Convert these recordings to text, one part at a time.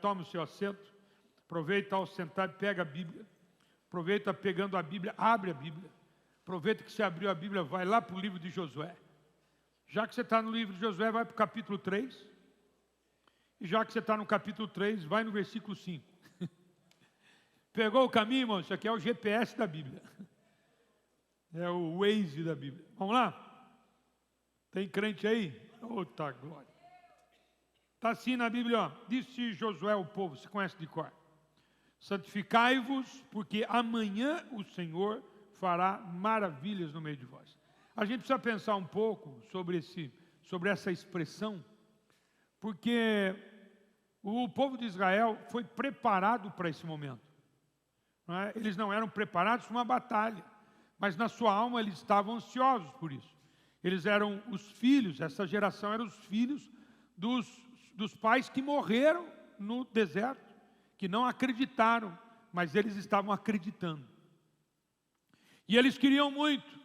toma o seu assento. Aproveita ao sentar, pega a Bíblia. Aproveita pegando a Bíblia, abre a Bíblia. Aproveita que você abriu a Bíblia, vai lá para o livro de Josué. Já que você está no livro de Josué, vai para o capítulo 3. E já que você está no capítulo 3, vai no versículo 5. Pegou o caminho, irmão? Isso aqui é o GPS da Bíblia. É o Waze da Bíblia. Vamos lá? Tem crente aí? Outra glória. Está assim na Bíblia, ó. Disse Josué ao povo, você conhece de cor. Santificai-vos, porque amanhã o Senhor fará maravilhas no meio de vós. A gente precisa pensar um pouco sobre essa expressão, porque o povo de Israel foi preparado para esse momento. Não é? Eles não eram preparados para uma batalha, mas na sua alma eles estavam ansiosos por isso. Eles eram os filhos, essa geração eram os filhos dos pais que morreram no deserto, que não acreditaram, mas eles estavam acreditando. E eles queriam muito.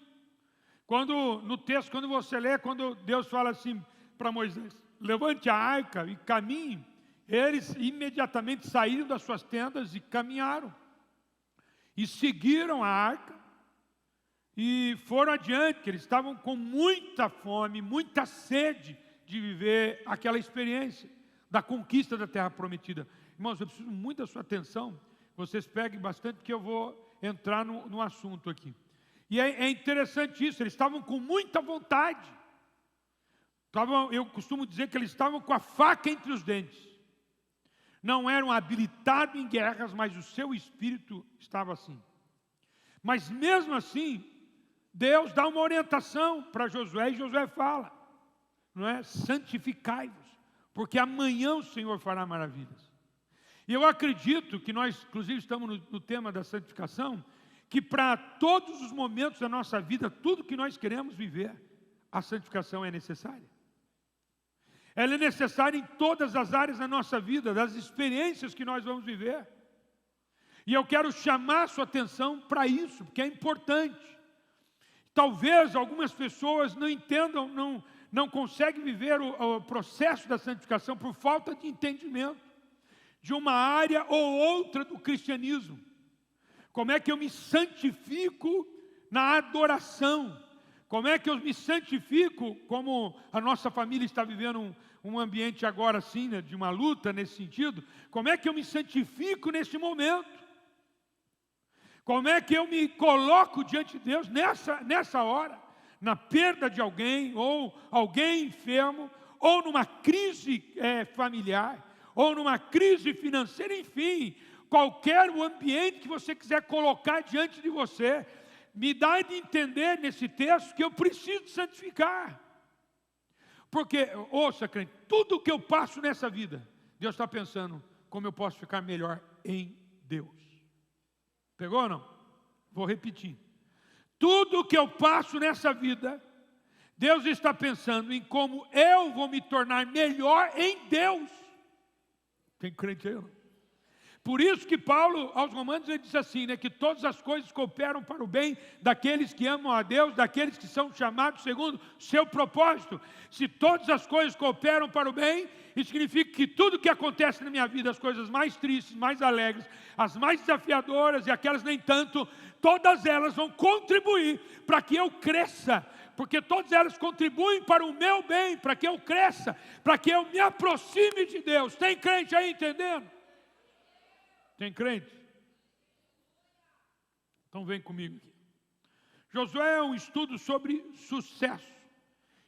No texto, quando você lê, quando Deus fala assim para Moisés, levante a arca e caminhe, eles imediatamente saíram das suas tendas e caminharam. E seguiram a arca e foram adiante, que eles estavam com muita fome, muita sede de viver aquela experiência da conquista da terra prometida. Irmãos, eu preciso muito da sua atenção. Vocês peguem bastante, porque eu vou entrar no assunto aqui. E é interessante isso, eles estavam com muita vontade. Eu costumo dizer que eles estavam com a faca entre os dentes. Não eram habilitados em guerras, mas o seu espírito estava assim. Mas mesmo assim, Deus dá uma orientação para Josué, e Josué fala, não é? Santificai-vos, porque amanhã o Senhor fará maravilhas. E eu acredito que nós, inclusive, estamos no tema da santificação, que para todos os momentos da nossa vida, tudo que nós queremos viver, a santificação é necessária. Ela é necessária em todas as áreas da nossa vida, das experiências que nós vamos viver. E eu quero chamar a sua atenção para isso, porque é importante. Talvez algumas pessoas não entendam, não conseguem viver o processo da santificação por falta de entendimento de uma área ou outra do cristianismo. Como é que eu me santifico na adoração? Como é que eu me santifico, como a nossa família está vivendo um ambiente agora assim, né, de uma luta nesse sentido? Como é que eu me santifico nesse momento? Como é que eu me coloco diante de Deus nessa hora? Na perda de alguém, ou alguém enfermo, ou numa crise familiar, ou numa crise financeira, enfim, qualquer ambiente que você quiser colocar diante de você, me dá de entender nesse texto que eu preciso santificar. Porque, ouça, crente, tudo que eu passo nessa vida, Deus está pensando como eu posso ficar melhor em Deus. Pegou ou não? Vou repetir. Tudo que eu passo nessa vida, Deus está pensando em como eu vou me tornar melhor em Deus. Tem crente aí? Por isso que Paulo, aos Romanos, ele diz assim, né, que todas as coisas cooperam para o bem daqueles que amam a Deus, daqueles que são chamados segundo seu propósito. Se todas as coisas cooperam para o bem, isso significa que tudo que acontece na minha vida, as coisas mais tristes, mais alegres, as mais desafiadoras e aquelas nem tanto, todas elas vão contribuir para que eu cresça, porque todas elas contribuem para o meu bem, para que eu cresça, para que eu me aproxime de Deus. Tem crente aí entendendo? Tem crente? Então vem comigo aqui. Josué é um estudo sobre sucesso.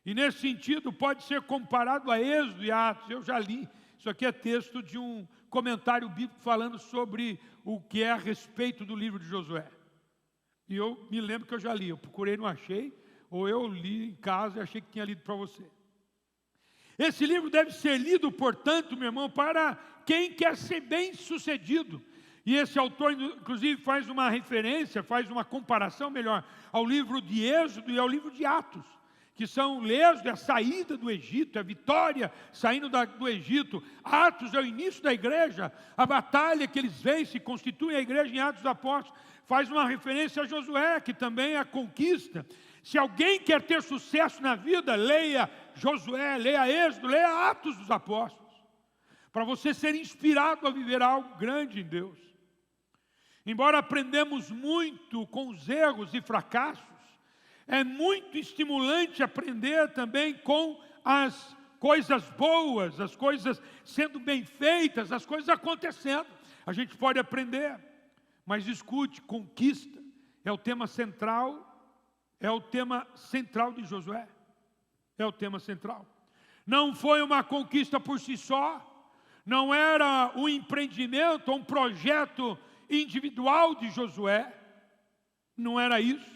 E nesse sentido pode ser comparado a Êxodo e Atos. Eu já li. Isso aqui é texto de um comentário bíblico falando sobre o que é a respeito do livro de Josué. E eu me lembro que eu já li. Eu procurei, não achei. Ou eu li em casa e achei que tinha lido para você. Esse livro deve ser lido, portanto, meu irmão, para quem quer ser bem-sucedido. E esse autor, inclusive, faz uma referência, faz uma comparação, melhor, ao livro de Êxodo e ao livro de Atos, que são Êxodo, a saída do Egito, a vitória saindo do Egito. Atos é o início da igreja, a batalha que eles vencem, constituem a igreja em Atos dos Apóstolos. Faz uma referência a Josué, que também é a conquista. Se alguém quer ter sucesso na vida, leia Josué, leia Êxodo, leia Atos dos Apóstolos. para você ser inspirado a viver algo grande em Deus. Embora aprendemos muito com os erros e fracassos, é muito estimulante aprender também com as coisas boas, as coisas sendo bem feitas, as coisas acontecendo. A gente pode aprender, mas escute, conquista é o tema central, de Josué. É o tema central. Não foi uma conquista por si só, não era um empreendimento, um projeto individual de Josué, não era isso.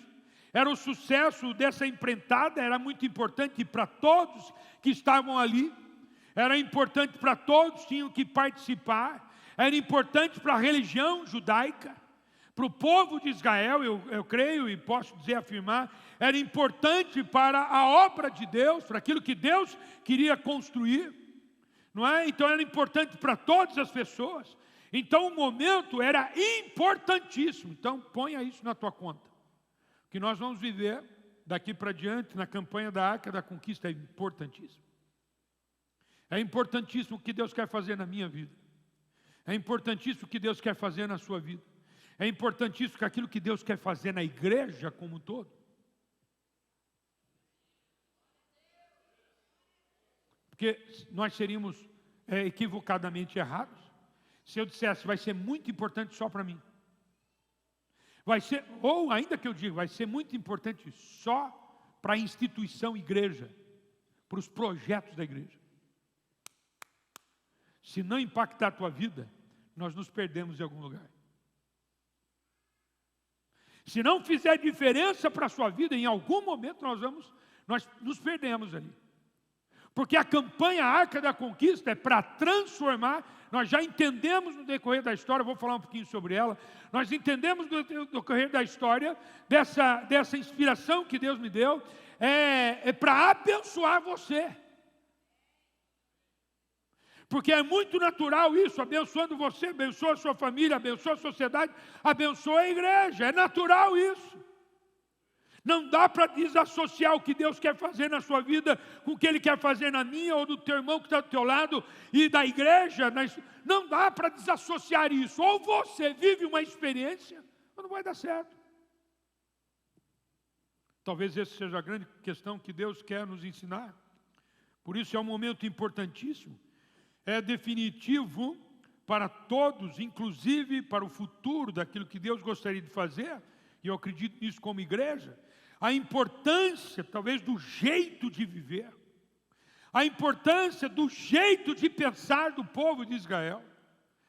Era o sucesso dessa empreitada, era muito importante para todos que estavam ali, era importante para todos, tinham que participar, era importante para a religião judaica, para o povo de Israel, eu creio e posso dizer, afirmar, era importante para a obra de Deus, para aquilo que Deus queria construir, não é? Então era importante para todas as pessoas. Então o momento era importantíssimo. Então ponha isso na tua conta. O que nós vamos viver daqui para diante na campanha da Arca da Conquista é importantíssimo. É importantíssimo o que Deus quer fazer na minha vida. É importantíssimo o que Deus quer fazer na sua vida. É importantíssimo aquilo que Deus quer fazer na igreja como um todo. Porque nós seríamos equivocadamente errados se eu dissesse, vai ser muito importante só para mim. Vai ser, ou ainda que eu diga, vai ser muito importante só para a instituição igreja, para os projetos da igreja. Se não impactar a tua vida, nós nos perdemos em algum lugar. Se não fizer diferença para a sua vida, em algum momento nós nos perdemos ali. Porque a campanha Arca da Conquista é para transformar, nós já entendemos no decorrer da história, vou falar um pouquinho sobre ela, nós entendemos no decorrer da história, dessa inspiração que Deus me deu, é para abençoar você. Porque é muito natural isso, abençoando você, abençoa a sua família, abençoa a sociedade, abençoa a igreja, é natural isso. Não dá para desassociar o que Deus quer fazer na sua vida com o que Ele quer fazer na minha ou do teu irmão que está do teu lado e da igreja. Não dá para desassociar isso. Ou você vive uma experiência, ou não vai dar certo. Talvez essa seja a grande questão que Deus quer nos ensinar. Por isso é um momento importantíssimo. É definitivo para todos, inclusive para o futuro daquilo que Deus gostaria de fazer. E eu acredito nisso como igreja. A importância, talvez, do jeito de viver, a importância do jeito de pensar do povo de Israel,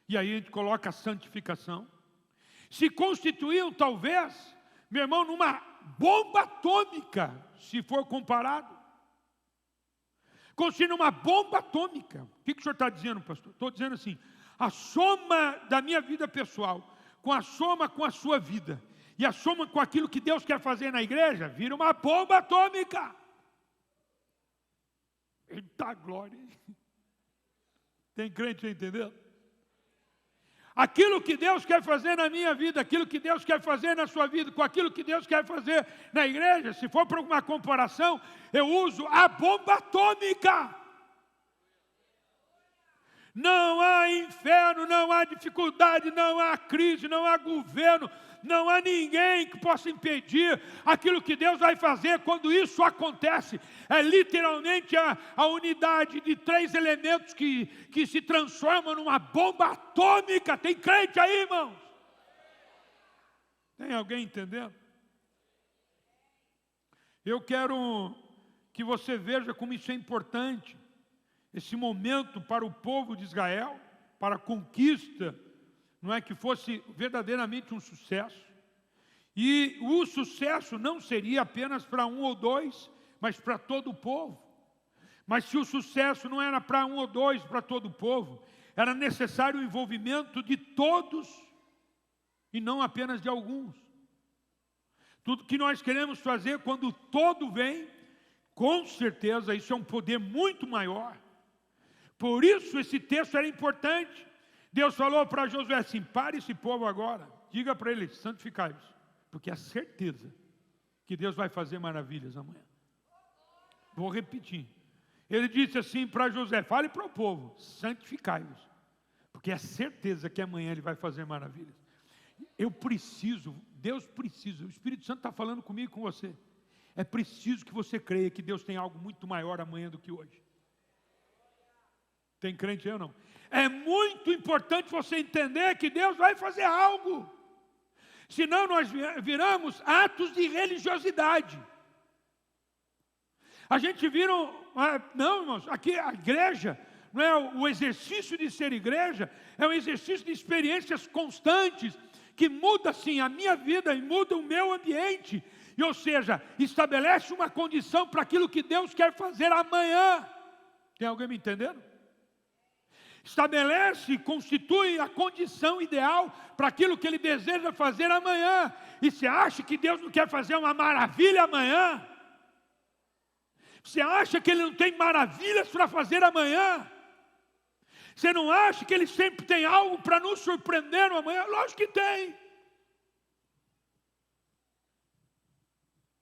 e aí a gente coloca a santificação, se constituíam, talvez, meu irmão, numa bomba atômica, se for comparado, constituindo uma bomba atômica. O que o senhor está dizendo, pastor? Estou dizendo assim, a soma da minha vida pessoal, com a soma com a sua vida, e a soma com aquilo que Deus quer fazer na igreja, vira uma bomba atômica. Eita glória! Tem crente entendendo? Aquilo que Deus quer fazer na minha vida, aquilo que Deus quer fazer na sua vida, com aquilo que Deus quer fazer na igreja, se for para uma comparação, eu uso a bomba atômica. Não há inferno, não há dificuldade, não há crise, não há governo, não há ninguém que possa impedir aquilo que Deus vai fazer quando isso acontece. É literalmente a unidade de 3 elementos que se transformam numa bomba atômica. Tem crente aí, irmãos? Tem alguém entendendo? Eu quero que você veja como isso é importante. Esse momento para o povo de Israel, para a conquista, não é que fosse verdadeiramente um sucesso. E o sucesso não seria apenas para 1 ou 2, mas para todo o povo. Mas se o sucesso não era para 1 ou 2, para todo o povo, era necessário o envolvimento de todos e não apenas de alguns. Tudo que nós queremos fazer quando todo vem, com certeza isso é um poder muito maior. Por isso esse texto era importante. Deus falou para Josué assim, pare esse povo agora, diga para eles, santificai-vos, porque é certeza que Deus vai fazer maravilhas amanhã. Vou repetir. Ele disse assim para Josué, fale para o povo, santificai-vos, porque é certeza que amanhã Ele vai fazer maravilhas. Eu preciso, Deus precisa, o Espírito Santo está falando comigo e com você. É preciso que você creia que Deus tem algo muito maior amanhã do que hoje. Tem crente aí ou não? É muito importante você entender que Deus vai fazer algo. Senão nós viramos atos de religiosidade. A gente vira, não irmãos, aqui a igreja, não é o exercício de ser igreja, é um exercício de experiências constantes, que muda sim a minha vida e muda o meu ambiente. E, ou seja, estabelece uma condição para aquilo que Deus quer fazer amanhã. Tem alguém me entendendo? Estabelece, constitui a condição ideal para aquilo que Ele deseja fazer amanhã. E você acha que Deus não quer fazer uma maravilha amanhã? Você acha que Ele não tem maravilhas para fazer amanhã? Você não acha que Ele sempre tem algo para nos surpreender no amanhã? Lógico que tem.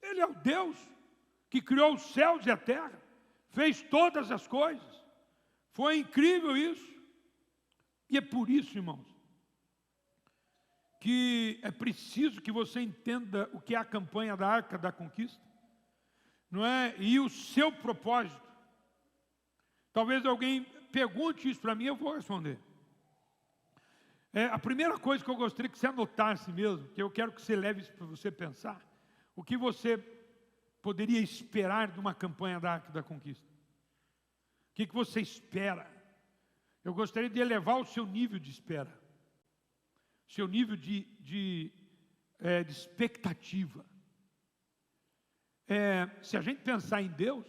Ele é o Deus que criou os céus e a terra, fez todas as coisas. Foi incrível isso. E é por isso, irmãos, que é preciso que você entenda o que é a campanha da Arca da Conquista, não é? E o seu propósito. Talvez alguém pergunte isso para mim, eu vou responder. A primeira coisa que eu gostaria que você anotasse mesmo, que eu quero que você leve isso para você pensar, o que você poderia esperar de uma campanha da Arca da Conquista? O que você espera? Eu gostaria de elevar o seu nível de espera, seu nível de expectativa. Se a gente pensar em Deus,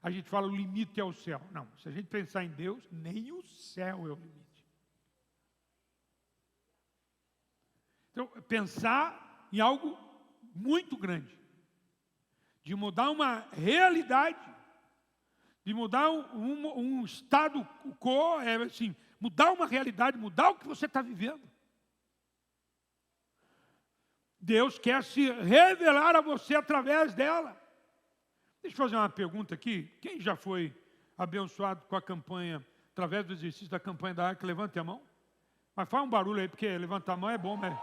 a gente fala o limite é o céu. Não, se a gente pensar em Deus, nem o céu é o limite. Então, pensar em algo muito grande, de mudar uma realidade, de mudar um estado quo, assim, mudar uma realidade, mudar o que você está vivendo. Deus quer se revelar a você através dela. Deixa eu fazer uma pergunta aqui. Quem já foi abençoado com a campanha, através do exercício da campanha da Arca? Levante a mão. Mas faz um barulho aí, porque levantar a mão é bom, mas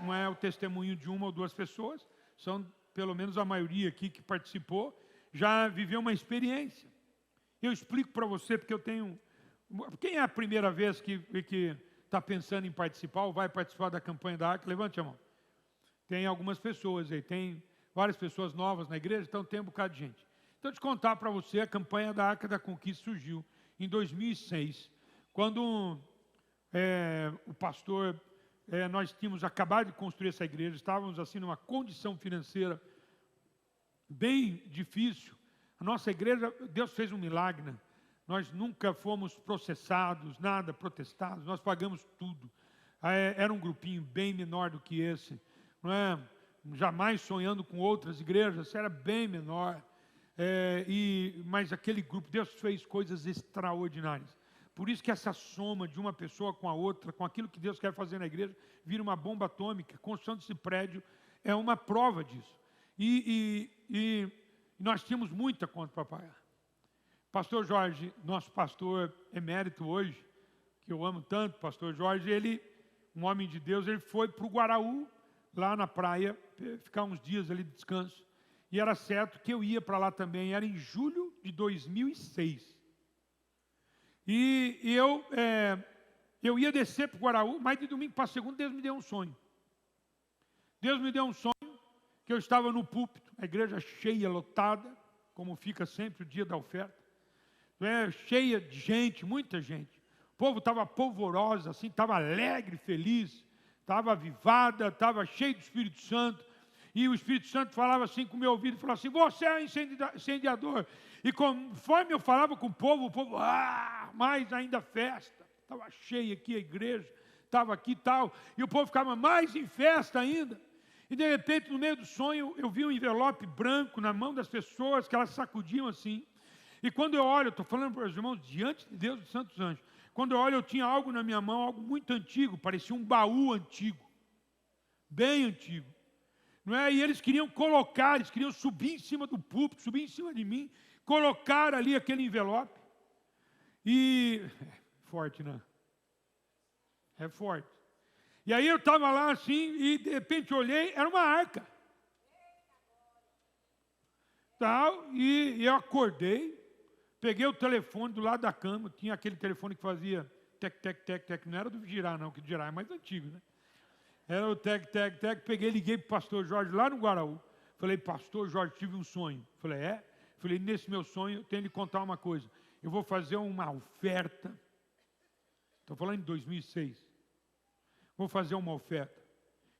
não é o testemunho de uma ou duas pessoas, são pelo menos a maioria aqui que participou, já viveu uma experiência. Eu explico para você, porque eu tenho... Quem é a primeira vez que está pensando em participar ou vai participar da campanha da Arca? Levante a mão. Tem algumas pessoas aí, tem várias pessoas novas na igreja, então tem um bocado de gente. Então, deixa eu contar para você, a campanha da Arca da Conquista surgiu em 2006, quando o pastor... nós tínhamos acabado de construir essa igreja, estávamos assim numa condição financeira bem difícil. A nossa igreja, Deus fez um milagre, né? Nós nunca fomos processados, nada protestados, nós pagamos tudo. Era um grupinho bem menor do que esse, não é? Jamais sonhando com outras igrejas, era bem menor. Mas aquele grupo, Deus fez coisas extraordinárias. Por isso que essa soma de uma pessoa com a outra, com aquilo que Deus quer fazer na igreja, vira uma bomba atômica. A construção desse prédio é uma prova disso. E nós tínhamos muita conta para pagar. Pastor Jorge, nosso pastor emérito hoje, que eu amo tanto, pastor Jorge, ele, um homem de Deus, ele foi para o Guaraú, lá na praia, ficar uns dias ali de descanso. E era certo que eu ia para lá também, era em julho de 2006. E eu ia descer para o Guaraú, mas de domingo para segunda Deus me deu um sonho. Deus me deu um sonho que eu estava no púlpito, a igreja cheia, lotada, como fica sempre o dia da oferta. Cheia de gente, muita gente. O povo estava polvorosa, assim, estava alegre, feliz, estava avivada, estava cheio do Espírito Santo. E o Espírito Santo falava assim com o meu ouvido, falava assim, você é incendiador. E conforme eu falava com o povo, mais ainda festa. Estava cheia aqui a igreja, estava aqui e tal. E o povo ficava mais em festa ainda. E de repente, no meio do sonho, eu vi um envelope branco na mão das pessoas, que elas sacudiam assim. E quando eu olho, estou falando para os irmãos, diante de Deus dos santos anjos. Quando eu olho, eu tinha algo na minha mão, algo muito antigo, parecia um baú antigo. Bem antigo. Não é? E eles queriam colocar, eles queriam subir em cima do púlpito, subir em cima de mim, colocar ali aquele envelope. E forte, né? É forte. E aí eu estava lá assim, e de repente olhei, era uma arca. Tal, e eu acordei, peguei o telefone do lado da cama, tinha aquele telefone que fazia tec, tec, tec, tec, não era do girar não, que do girar é mais antigo, né? Era o tec, tec, tec, peguei, liguei para o pastor Jorge lá no Guaraú. Falei, pastor Jorge, tive um sonho. Falei, é? Falei, nesse meu sonho, eu tenho de contar uma coisa. Eu vou fazer uma oferta. Estou falando em 2006. Vou fazer uma oferta.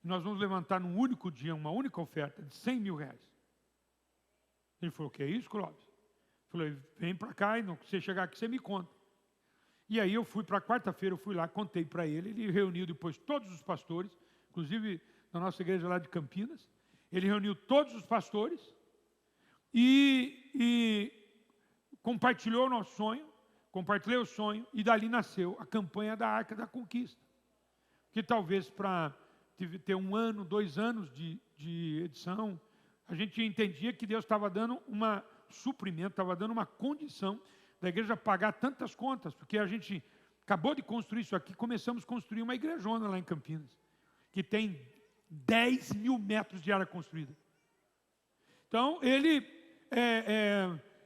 E nós vamos levantar num único dia, uma única oferta de 100 mil reais. Ele falou, que é isso, Clóvis? Falei, vem para cá e não você chegar aqui, você me conta. E aí eu fui para quarta-feira, eu fui lá, contei para ele. Ele reuniu depois todos os pastores, inclusive na nossa igreja lá de Campinas. Ele reuniu todos os pastores e compartilhou o nosso sonho, compartilhei o sonho, e dali nasceu a campanha da Arca da Conquista. Que talvez para ter 1 ano, 2 anos de edição, a gente entendia que Deus estava dando uma suprimento, estava dando uma condição da igreja pagar tantas contas, porque a gente acabou de construir isso aqui, começamos a construir uma igrejona lá em Campinas, que tem 10 mil metros de área construída. Então, ele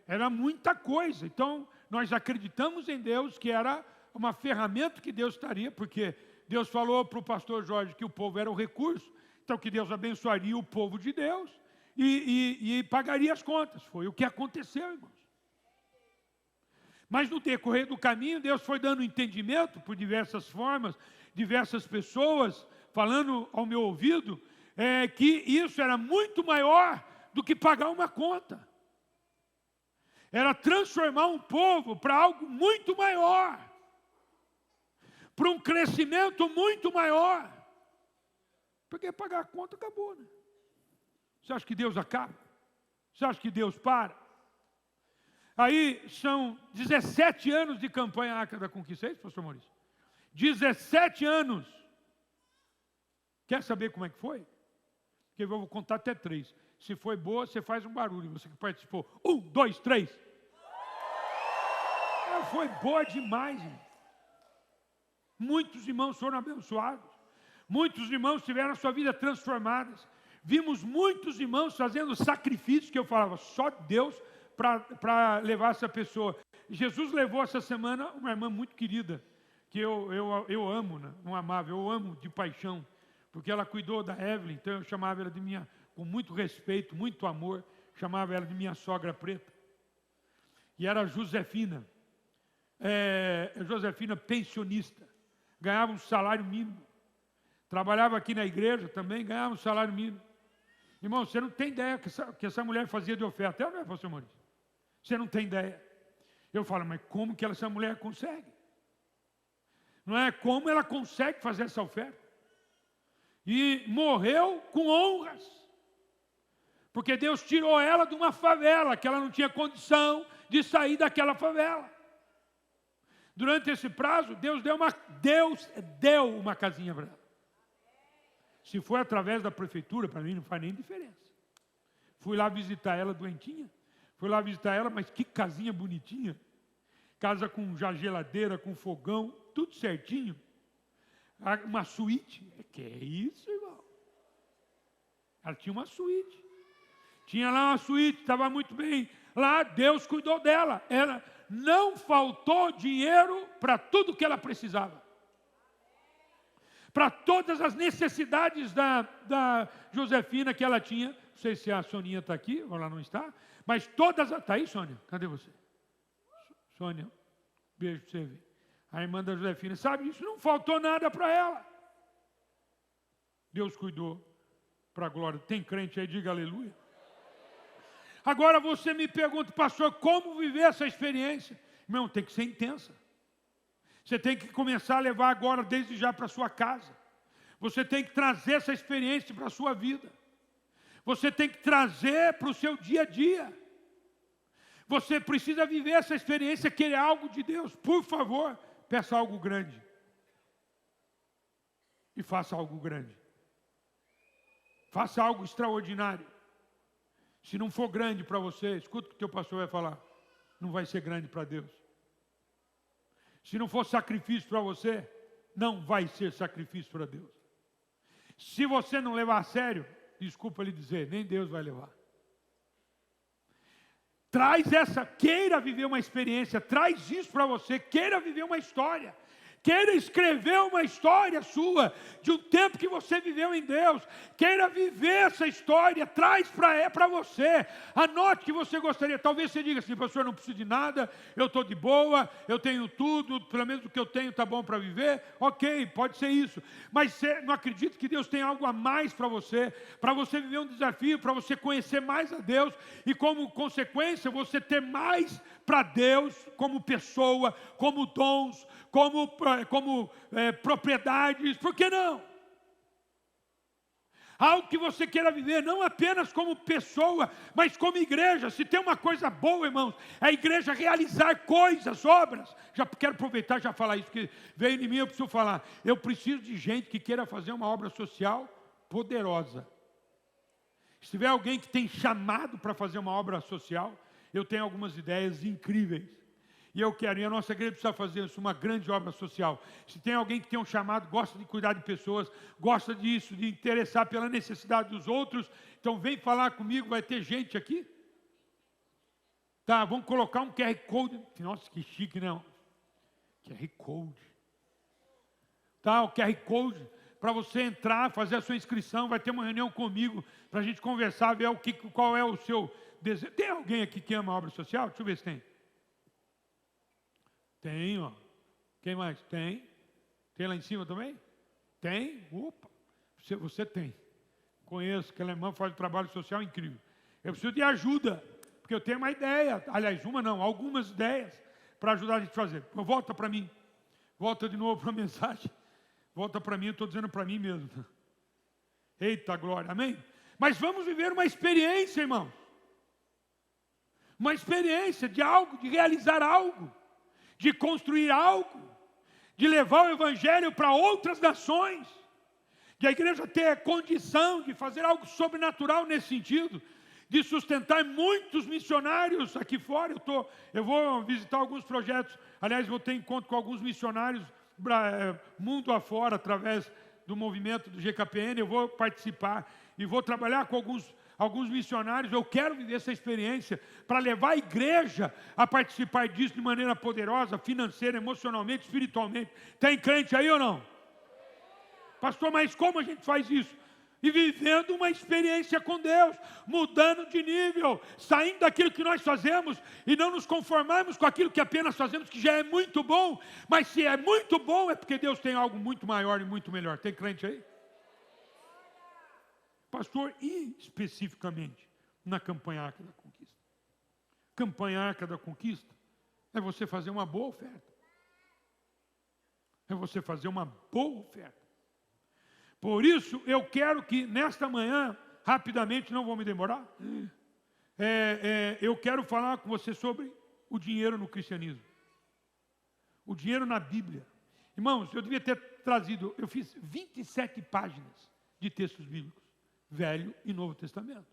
era muita coisa. Então, nós acreditamos em Deus, que era uma ferramenta que Deus estaria, porque Deus falou para o pastor Jorge que o povo era o recurso, então que Deus abençoaria o povo de Deus e pagaria as contas. Foi o que aconteceu, irmãos. Mas no decorrer do caminho, Deus foi dando entendimento por diversas formas, diversas pessoas falando ao meu ouvido, que isso era muito maior do que pagar uma conta. Era transformar um povo para algo muito maior, para um crescimento muito maior. Porque pagar a conta acabou, né? Você acha que Deus acaba? Você acha que Deus para? Aí são 17 anos de campanha Arca da Conquista, é isso, pastor Maurício? 17 anos. Quer saber como é que foi? Porque eu vou contar até 3. Se foi boa, você faz um barulho. Você que participou. 1, 2, 3. Foi boa demais, irmão. Muitos irmãos foram abençoados. Muitos irmãos tiveram a sua vida transformada. Vimos muitos irmãos fazendo sacrifícios que eu falava, só Deus para levar essa pessoa. Jesus levou essa semana uma irmã muito querida, que eu amo, né? Não amava, eu amo de paixão, porque ela cuidou da Evelyn, então eu chamava ela de minha, com muito respeito, muito amor, chamava ela de minha sogra preta. E era Josefina, Josefina pensionista, ganhava um salário mínimo, trabalhava aqui na igreja também, ganhava um salário mínimo. Irmão, você não tem ideia que essa mulher fazia de oferta, não é, pastor Maurício? Você não tem ideia. Eu falo, mas como que essa mulher consegue? Não é como ela consegue fazer essa oferta? E morreu com honras, porque Deus tirou ela de uma favela, que ela não tinha condição de sair daquela favela. Durante esse prazo, Deus deu uma casinha para ela. Se for através da prefeitura, para mim não faz nem diferença. Fui lá visitar ela doentinha, fui lá visitar ela, mas que casinha bonitinha. Casa com já geladeira, com fogão, tudo certinho. Uma suíte. Que é isso, irmão? Ela tinha uma suíte. Tinha lá uma suíte, estava muito bem. Lá Deus cuidou dela. Ela não faltou dinheiro para tudo que ela precisava. Para todas as necessidades da Josefina que ela tinha. Não sei se a Soninha está aqui, ou ela não está. Mas todas... Está aí, Sônia? Cadê você? Sônia, beijo para você ver. A irmã da Josefina, sabe, isso não faltou nada para ela. Deus cuidou para a glória. Tem crente aí, diga aleluia. Agora você me pergunta, pastor, como viver essa experiência? Irmão, tem que ser intensa. Você tem que começar a levar agora, desde já, para a sua casa. Você tem que trazer essa experiência para a sua vida. Você tem que trazer para o seu dia a dia. Você precisa viver essa experiência, querer algo de Deus. Por favor, peça algo grande. E faça algo grande. Faça algo extraordinário. Se não for grande para você, escuta o que o teu pastor vai falar. Não vai ser grande para Deus. Se não for sacrifício para você, não vai ser sacrifício para Deus. Se você não levar a sério, desculpa lhe dizer, nem Deus vai levar. Traz queira viver uma experiência, traz isso para você, queira viver uma história. Queira escrever uma história sua, de um tempo que você viveu em Deus. Queira viver essa história, traz para você. Anote que você gostaria. Talvez você diga assim, pastor, não preciso de nada, eu estou de boa, eu tenho tudo, pelo menos o que eu tenho está bom para viver. Ok, pode ser isso. Mas você não acredita que Deus tem algo a mais para você viver um desafio, para você conhecer mais a Deus e como consequência você ter mais para Deus como pessoa, como dons, como propriedades, por que não? Algo que você queira viver, não apenas como pessoa, mas como igreja. Se tem uma coisa boa, irmãos, é a igreja realizar coisas, obras. Já quero aproveitar e já falar isso, que veio em mim, eu preciso falar. Eu preciso de gente que queira fazer uma obra social poderosa. Se tiver alguém que tem chamado para fazer uma obra social, eu tenho algumas ideias incríveis. E eu quero, e a nossa igreja precisa fazer isso, uma grande obra social. Se tem alguém que tem um chamado, gosta de cuidar de pessoas, gosta disso, de interessar pela necessidade dos outros, então vem falar comigo, vai ter gente aqui. Tá, vamos colocar um QR Code. Nossa, que chique, não? QR Code. Tá, o QR Code, para você entrar, fazer a sua inscrição, vai ter uma reunião comigo, para a gente conversar, ver qual é o seu desejo. Tem alguém aqui que ama a obra social? Deixa eu ver se tem. Tem, ó. Quem mais? Tem. Tem lá em cima também? Tem? Opa. Você tem. Conheço, aquela irmã faz um trabalho social incrível. Eu preciso de ajuda, porque eu tenho uma ideia. Aliás, uma não, algumas ideias para ajudar a gente a fazer. Volta para mim. Volta de novo para a mensagem. Volta para mim, eu estou dizendo para mim mesmo. Eita glória, amém? Mas vamos viver uma experiência, irmão. Uma experiência de algo, de realizar algo, de construir algo, de levar o evangelho para outras nações, de a igreja ter condição de fazer algo sobrenatural nesse sentido, de sustentar muitos missionários aqui fora. Eu vou visitar alguns projetos, aliás, vou ter encontro com alguns missionários mundo afora, através do movimento do GKPN, eu vou participar e vou trabalhar com alguns missionários. Eu quero viver essa experiência para levar a igreja a participar disso de maneira poderosa, financeira, emocionalmente, espiritualmente. Tem crente aí ou não? Pastor, mas como a gente faz isso? E vivendo uma experiência com Deus, mudando de nível, saindo daquilo que nós fazemos e não nos conformarmos com aquilo que apenas fazemos, que já é muito bom. Mas se é muito bom, é porque Deus tem algo muito maior e muito melhor. Tem crente aí? Pastor, e especificamente na campanha Arca da Conquista? Campanha Arca da Conquista é você fazer uma boa oferta. É você fazer uma boa oferta. Por isso, eu quero que nesta manhã, rapidamente, não vou me demorar, eu quero falar com você sobre o dinheiro no cristianismo. O dinheiro na Bíblia. Irmãos, eu devia ter trazido, eu fiz 27 páginas de textos bíblicos, Velho e Novo Testamento.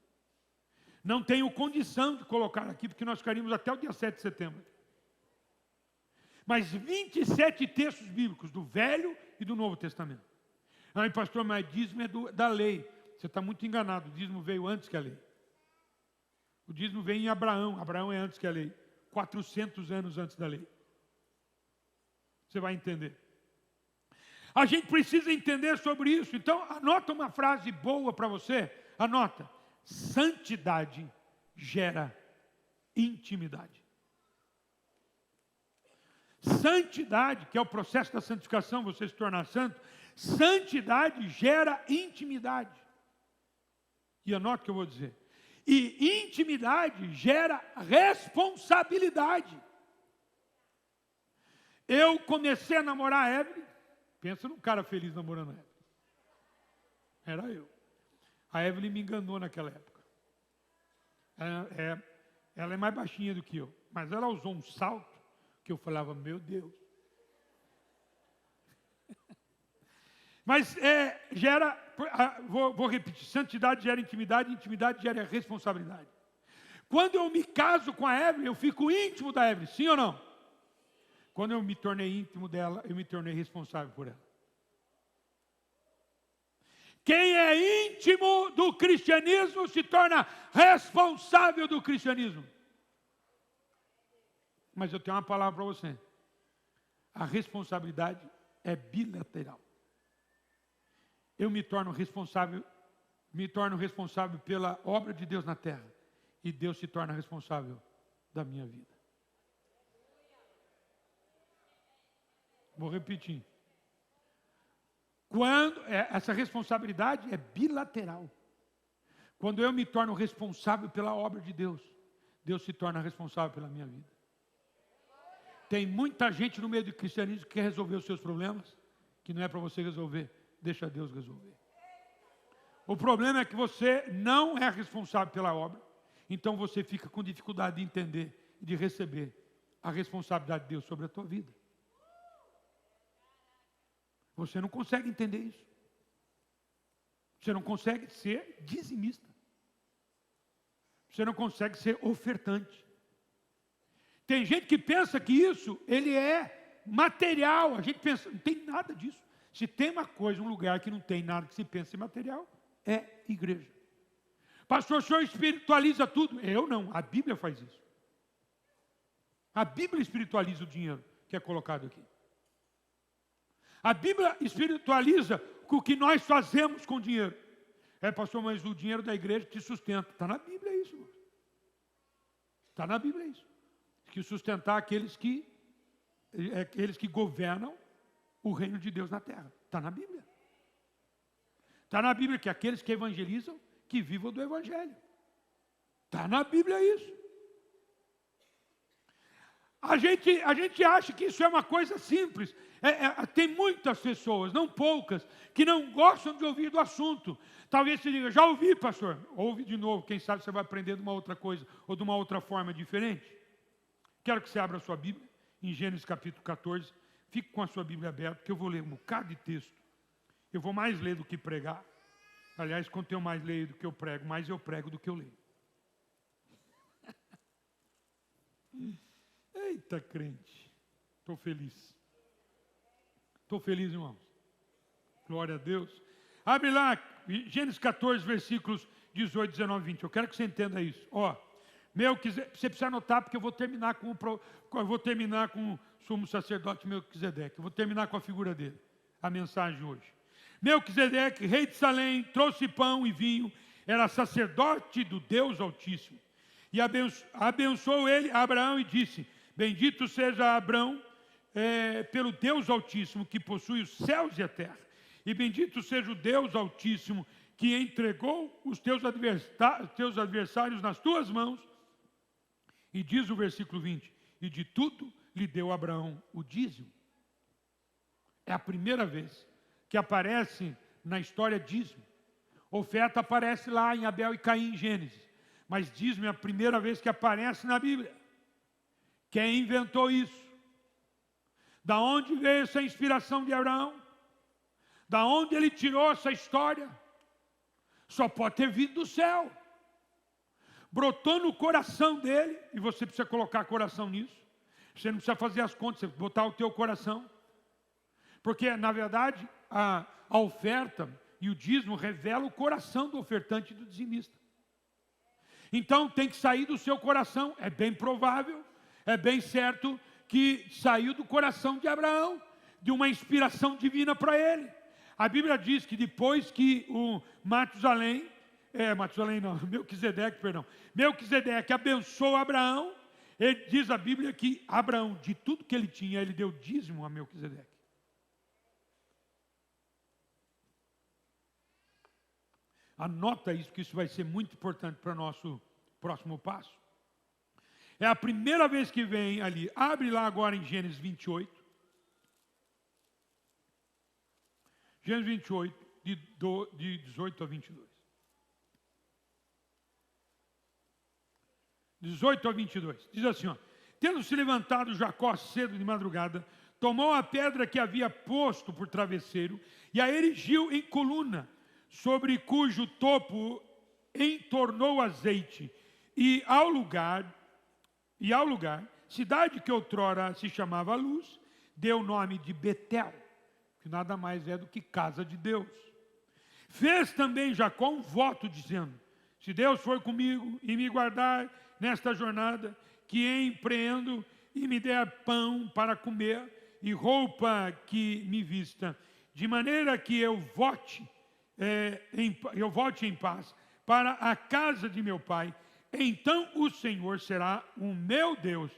Não tenho condição de colocar aqui, porque nós ficaríamos até o dia 7 de setembro. Mas 27 textos bíblicos do Velho e do Novo Testamento. Ai, pastor, mas dízimo é da lei. Você está muito enganado, o dízimo veio antes que a lei. O dízimo veio em Abraão. Abraão é antes que a lei. 400 anos antes da lei. Você vai entender. A gente precisa entender sobre isso. Então, anota uma frase boa para você. Anota. Santidade gera intimidade. Santidade, que é o processo da santificação, você se tornar santo. Santidade gera intimidade. E anote o que eu vou dizer. E intimidade gera responsabilidade. Eu comecei a namorar a Evelyn. Pensa num cara feliz namorando a Evelyn. Era eu. A Evelyn me enganou naquela época. Ela é mais baixinha do que eu. Mas ela usou um salto que eu falava, meu Deus. Mas gera, vou repetir, santidade gera intimidade, intimidade gera responsabilidade. Quando eu me caso com a Evelyn, eu fico íntimo da Evelyn, sim ou não? Quando eu me tornei íntimo dela, eu me tornei responsável por ela. Quem é íntimo do cristianismo se torna responsável do cristianismo. Mas eu tenho uma palavra para você. A responsabilidade é bilateral. Eu me torno responsável pela obra de Deus na terra. E Deus se torna responsável da minha vida. Vou repetir. Essa responsabilidade é bilateral. Quando eu me torno responsável pela obra de Deus, Deus se torna responsável pela minha vida. Tem muita gente no meio do cristianismo que quer resolver os seus problemas, que não é para você resolver, deixa Deus resolver. O problema é que você não é responsável pela obra, então você fica com dificuldade de entender e de receber a responsabilidade de Deus sobre a tua vida. Você não consegue entender isso. Você não consegue ser dizimista. Você não consegue ser ofertante. Tem gente que pensa que isso, ele é material. A gente pensa, não tem nada disso. Se tem uma coisa, um lugar que não tem nada que se pensa em material, é igreja. Pastor, o senhor espiritualiza tudo? Eu não, a Bíblia faz isso. A Bíblia espiritualiza o dinheiro que é colocado aqui. A Bíblia espiritualiza o que nós fazemos com o dinheiro. Pastor, mas o dinheiro da igreja te sustenta. Está na Bíblia isso, irmão. Está na Bíblia isso. Que sustentar aqueles que governam o reino de Deus na terra. Está na Bíblia. Está na Bíblia que aqueles que evangelizam, que vivam do evangelho. Está na Bíblia isso. A gente acha que isso é uma coisa simples. Tem muitas pessoas, não poucas, que não gostam de ouvir do assunto. Talvez você diga, já ouvi, pastor. Ouve de novo, quem sabe você vai aprender de uma outra coisa, ou de uma outra forma diferente. Quero que você abra a sua Bíblia, em Gênesis capítulo 14. Fique com a sua Bíblia aberta, que eu vou ler um bocado de texto. Eu vou mais ler do que pregar. Aliás, quanto eu mais leio do que eu prego, mais eu prego do que eu leio. Eita, crente. Estou feliz. Estou feliz, irmãos. Glória a Deus. Abre lá, Gênesis 14, versículos 18, 19 e 20. Eu quero que você entenda isso. Você precisa anotar, porque eu vou terminar com o sumo sacerdote Melquisedeque. Eu vou terminar com a figura dele. A mensagem de hoje. Melquisedeque, rei de Salém, trouxe pão e vinho. Era sacerdote do Deus Altíssimo. E abençoou ele, Abraão, e disse: bendito seja Abraão pelo Deus Altíssimo, que possui os céus e a terra. E bendito seja o Deus Altíssimo, que entregou os teus adversários nas tuas mãos. E diz o versículo 20, e de tudo lhe deu Abraão o dízimo. É a primeira vez que aparece na história dízimo. Oferta aparece lá em Abel e Caim, em Gênesis. Mas dízimo é a primeira vez que aparece na Bíblia. Quem inventou isso? Da onde veio essa inspiração de Abraão? Da onde ele tirou essa história? Só pode ter vindo do céu. Brotou no coração dele, e você precisa colocar coração nisso. Você não precisa fazer as contas, você precisa botar o teu coração. Porque, na verdade, a oferta e o dízimo revelam o coração do ofertante e do dizimista. Então, tem que sair do seu coração. É bem provável, é bem certo que saiu do coração de Abraão, de uma inspiração divina para ele. A Bíblia diz que depois que o Melquisedeque abençoou Abraão, diz a Bíblia que Abraão, de tudo que ele tinha, ele deu dízimo a Melquisedeque. Anota isso, que isso vai ser muito importante para o nosso próximo passo. É a primeira vez que vem ali. Abre lá agora em Gênesis 28. Gênesis 28, de 18 a 22. 18 a 22. Diz assim, tendo se levantado Jacó cedo de madrugada, tomou a pedra que havia posto por travesseiro e a erigiu em coluna, sobre cujo topo entornou azeite, e ao lugar cidade que outrora se chamava Luz, deu o nome de Betel, que nada mais é do que casa de Deus. Fez também Jacó um voto dizendo: se Deus for comigo e me guardar nesta jornada que empreendo e me der pão para comer e roupa que me vista, de maneira que eu volte em paz para a casa de meu pai, então o Senhor será o meu Deus,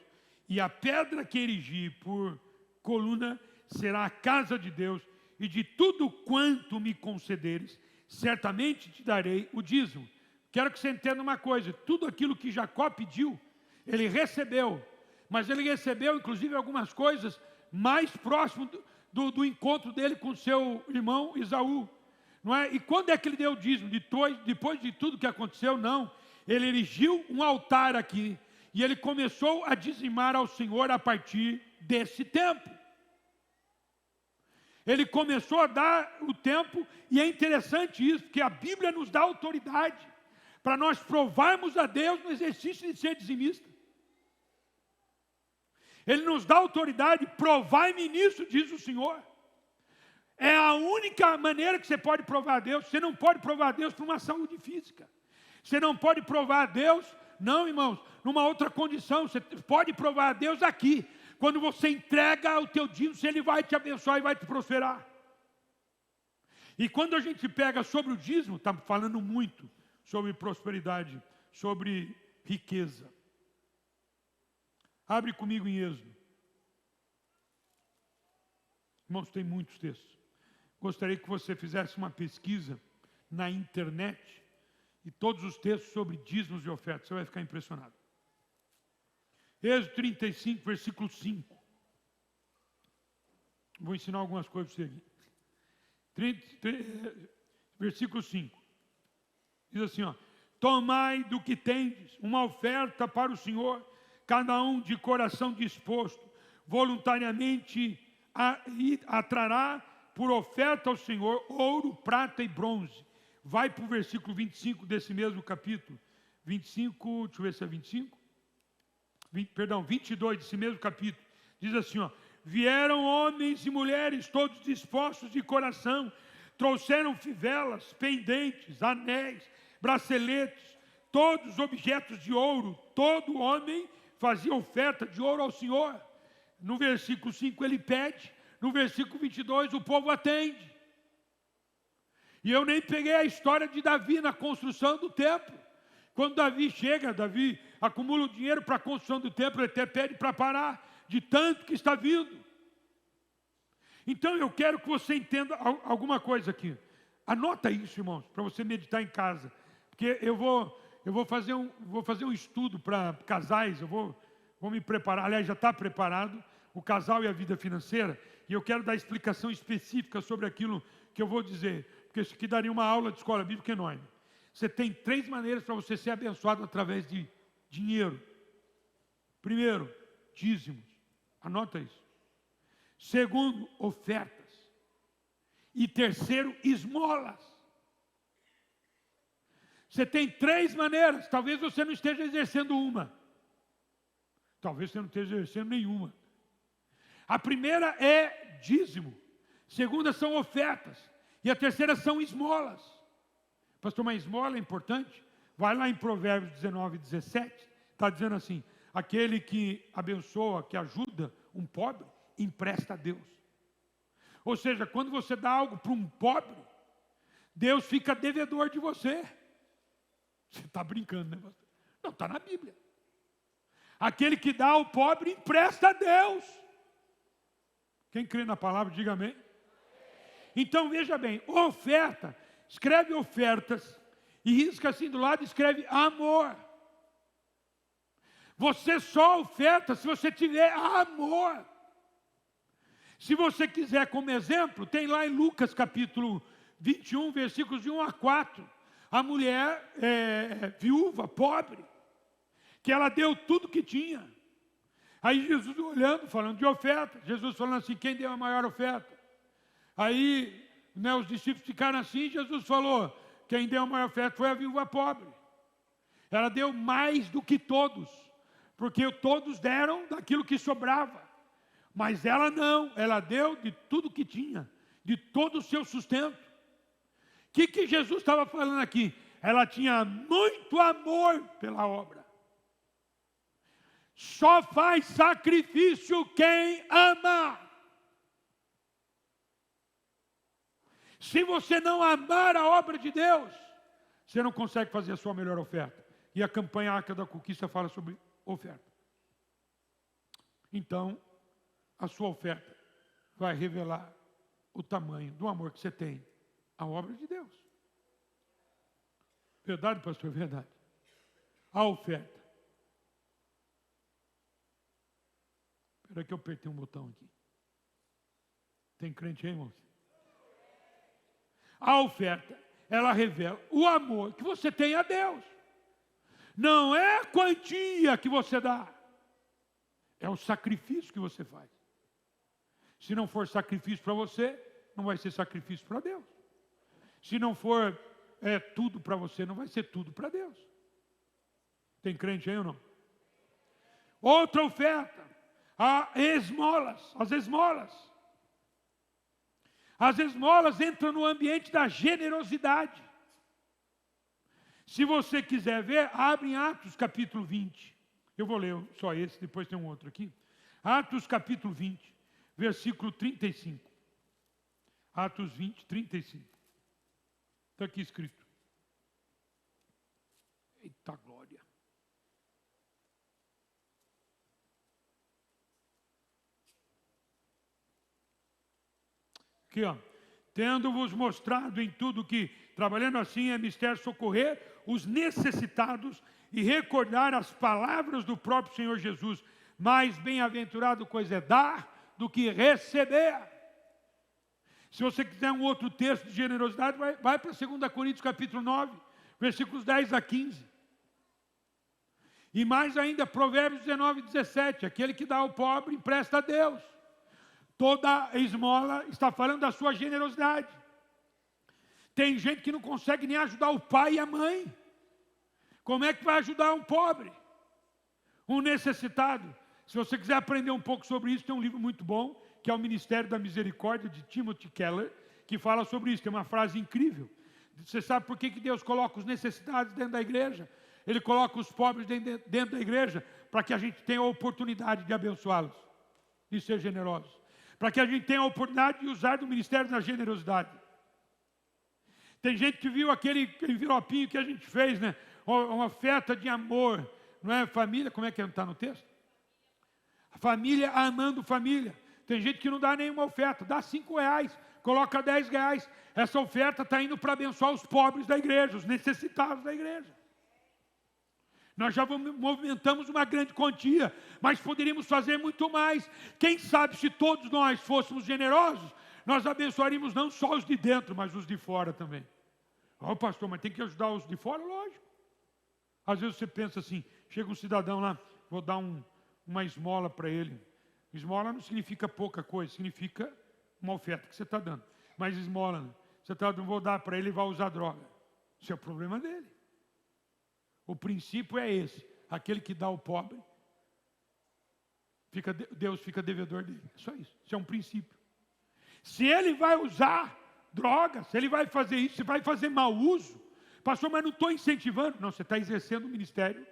e a pedra que erigi por coluna será a casa de Deus, e de tudo quanto me concederes, certamente te darei o dízimo. Quero que você entenda uma coisa: tudo aquilo que Jacó pediu, ele recebeu, mas ele recebeu inclusive algumas coisas mais próximo do encontro dele com seu irmão Esaú, não é? E quando é que ele deu o dízimo? Depois de tudo que aconteceu? Não, ele erigiu um altar aqui, e ele começou a dizimar ao Senhor a partir desse tempo. Ele começou a dar o tempo, e é interessante isso, porque a Bíblia nos dá autoridade para nós provarmos a Deus no exercício de ser dizimista. Ele nos dá autoridade: provai-me nisso, diz o Senhor. É a única maneira que você pode provar a Deus. Você não pode provar a Deus por uma saúde física. Você não pode provar a Deus, não, irmãos, numa outra condição. Você pode provar a Deus aqui. Quando você entrega o teu dízimo, Ele vai te abençoar e vai te prosperar. E quando a gente pega sobre o dízimo, está falando muito sobre prosperidade, sobre riqueza. Abre comigo em Êxodo. Irmãos, tem muitos textos. Gostaria que você fizesse uma pesquisa na internet e todos os textos sobre dízimos e ofertas. Você vai ficar impressionado. Êxodo 35, versículo 5. Vou ensinar algumas coisas para você aqui. Versículo 5. Diz assim, ó: tomai do que tendes uma oferta para o Senhor, cada um de coração disposto, voluntariamente atrará por oferta ao Senhor ouro, prata e bronze. Vai para o versículo 25 desse mesmo capítulo. 25, deixa eu ver se é 25. 22 desse mesmo capítulo. Diz assim, ó: vieram homens e mulheres, todos dispostos de coração, trouxeram fivelas, pendentes, anéis, braceletes, todos objetos de ouro. Todo homem fazia oferta de ouro ao Senhor. No versículo 5 ele pede, no versículo 22 o povo atende. E eu nem peguei a história de Davi na construção do templo. Quando Davi chega, Davi acumula o dinheiro para a construção do templo, ele até pede para parar, de tanto que está vindo. Então eu quero que você entenda alguma coisa aqui. Anota isso, irmãos, para você meditar em casa. Porque eu vou fazer um estudo para casais, eu vou me preparar, aliás, já está preparado, o casal e a vida financeira, e eu quero dar explicação específica sobre aquilo que eu vou dizer, porque isso aqui daria uma aula de escola bíblica enorme. Você tem 3 maneiras para você ser abençoado através de dinheiro. Primeiro, dízimos. Anota isso. Segundo, ofertas. E terceiro, esmolas. Você tem 3 maneiras. Talvez você não esteja exercendo uma. Talvez você não esteja exercendo nenhuma. A primeira é dízimo. A segunda são ofertas. E a terceira são esmolas. Pastor, uma esmola é importante? Vai lá em Provérbios 19, 17. Está dizendo assim: aquele que abençoa, que ajuda um pobre, empresta a Deus. Ou seja, quando você dá algo para um pobre, Deus fica devedor de você. Você está brincando, né, pastor? Não, está na Bíblia. Aquele que dá ao pobre, empresta a Deus. Quem crê na palavra, diga amém. Então, veja bem, oferta, escreve ofertas, e risca assim do lado, escreve amor. Você só oferta se você tiver amor. Se você quiser como exemplo, tem lá em Lucas capítulo 21, versículos de 1 a 4, a mulher viúva, pobre, que ela deu tudo que tinha. Aí Jesus olhando, falando de oferta, Jesus falando assim: quem deu a maior oferta? Aí, os discípulos ficaram assim, Jesus falou: quem deu a maior oferta foi a viúva pobre. Ela deu mais do que todos, porque todos deram daquilo que sobrava. Mas ela não, ela deu de tudo que tinha, de todo o seu sustento. O que Jesus estava falando aqui? Ela tinha muito amor pela obra. Só faz sacrifício quem ama. Se você não amar a obra de Deus, você não consegue fazer a sua melhor oferta. E a campanha Arca da Conquista fala sobre oferta. Então, a sua oferta vai revelar o tamanho do amor que você tem à obra de Deus. Verdade, pastor? Verdade. A oferta. Espera que eu apertei um botão aqui. Tem crente aí, irmãos? A oferta, ela revela o amor que você tem a Deus. Não é a quantia que você dá. É o sacrifício que você faz. Se não for sacrifício para você, não vai ser sacrifício para Deus. Se não for tudo para você, não vai ser tudo para Deus. Tem crente aí ou não? Outra oferta. As esmolas. As esmolas entram no ambiente da generosidade. Se você quiser ver, abre em Atos capítulo 20. Eu vou ler só esse, depois tem um outro aqui. Atos capítulo 20, versículo 35. Atos 20, 35. Está aqui escrito. Eita glória. Aqui, ó. Tendo-vos mostrado em tudo que, trabalhando assim, é mistério socorrer os necessitados e recordar as palavras do próprio Senhor Jesus. Mais bem-aventurado coisa é dar do que receber. Se você quiser um outro texto de generosidade, vai para 2 Coríntios capítulo 9, versículos 10 a 15. E mais ainda, Provérbios 19, 17. Aquele que dá ao pobre, empresta a Deus. Toda esmola está falando da sua generosidade. Tem gente que não consegue nem ajudar o pai e a mãe. Como é que vai ajudar um pobre? Um necessitado? Se você quiser aprender um pouco sobre isso, tem um livro muito bom, que é o Ministério da Misericórdia, de Timothy Keller, que fala sobre isso. Tem uma frase incrível. Você sabe por que Deus coloca os necessitados dentro da igreja? Ele coloca os pobres dentro da igreja para que a gente tenha a oportunidade de abençoá-los, de ser generosos. Para que a gente tenha a oportunidade de usar do Ministério da Generosidade. Tem gente que viu aquele envelopinho que a gente fez, né? Uma oferta de amor, não é? Família, como é que está no texto? Família amando família. Tem gente que não dá nenhuma oferta, dá R$5, coloca R$10. Essa oferta está indo para abençoar os pobres da igreja, os necessitados da igreja. Nós já movimentamos uma grande quantia, mas poderíamos fazer muito mais. Quem sabe se todos nós fôssemos generosos, nós abençoaríamos não só os de dentro, mas os de fora também. Pastor, mas tem que ajudar os de fora? Lógico. Às vezes você pensa assim, chega um cidadão lá, vou dar uma esmola para ele. Esmola não significa pouca coisa, significa uma oferta que você está dando. Mas esmola, né? Você está dando, vou dar para ele e vai usar droga. Isso é o problema dele. O princípio é esse. Aquele que dá ao pobre, Deus fica devedor dele. É só isso. Isso é um princípio. Se ele vai usar droga, se ele vai fazer isso, se vai fazer mau uso, pastor, mas não estou incentivando. Não, você está exercendo o ministério